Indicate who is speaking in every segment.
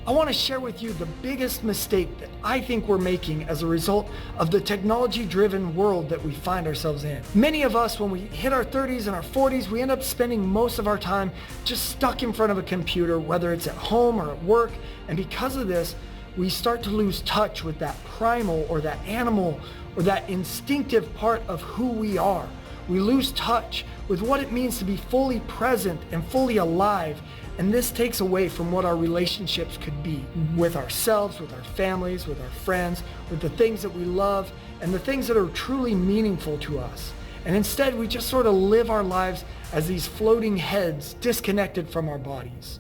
Speaker 1: I want to share with you the biggest mistake that I think we're making as a result of the technology-driven world that we find ourselves in. Many of us, when we hit our 30s and our 40s, we end up spending most of our time just stuck in front of a computer, whether it's at home or at work. And because of this, we start to lose touch with that primal or that animal or that instinctive part of who we are. We lose touch with what it means to be fully present and fully alive. And this takes away from what our relationships could be with ourselves, with our families, with our friends, with the things that we love, and the things that are truly meaningful to us. And instead, we just sort of live our lives as these floating heads disconnected from our bodies.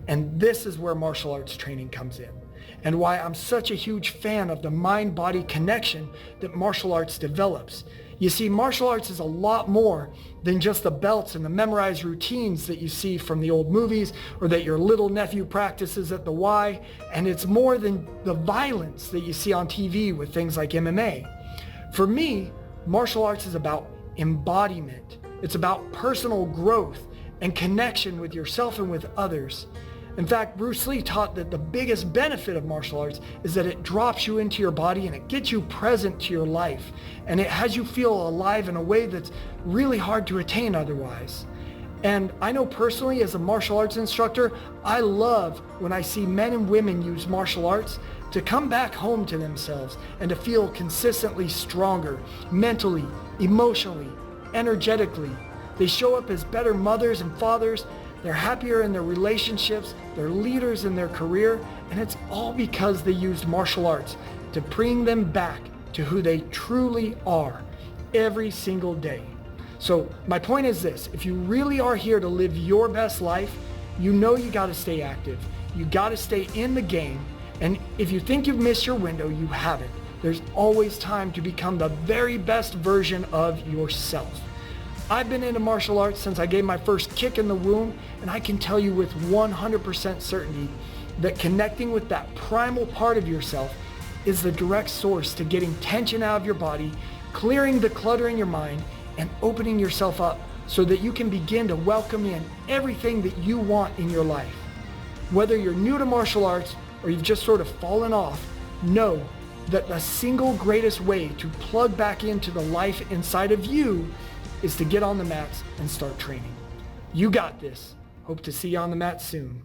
Speaker 1: And this is where martial arts training comes in, and why I'm such a huge fan of the mind-body connection that martial arts develops. You see, martial arts is a lot more than just the belts and the memorized routines that you see from the old movies or that your little nephew practices at the Y, and it's more than the violence that you see on TV with things like MMA. For me, martial arts is about embodiment. It's about personal growth and connection with yourself and with others. In fact, Bruce Lee taught that the biggest benefit of martial arts is that it drops you into your body and it gets you present to your life. And it has you feel alive in a way that's really hard to attain otherwise. And I know personally, as a martial arts instructor, I love when I see men and women use martial arts to come back home to themselves and to feel consistently stronger, mentally, emotionally, energetically. They show up as better mothers and fathers. They're happier in their relationships, they're leaders in their career, and it's all because they used martial arts to bring them back to who they truly are every single day. So my point is this: if you really are here to live your best life, you know you gotta stay active. You gotta stay in the game, and if you think you've missed your window, you haven't. There's always time to become the very best version of yourself. I've been into martial arts since I gave my first kick in the womb, and I can tell you with 100% certainty that connecting with that primal part of yourself is the direct source to getting tension out of your body, clearing the clutter in your mind, and opening yourself up so that you can begin to welcome in everything that you want in your life. Whether you're new to martial arts or you've just sort of fallen off, know that the single greatest way to plug back into the life inside of you is to get on the mats and start training. You got this. Hope to see you on the mat soon.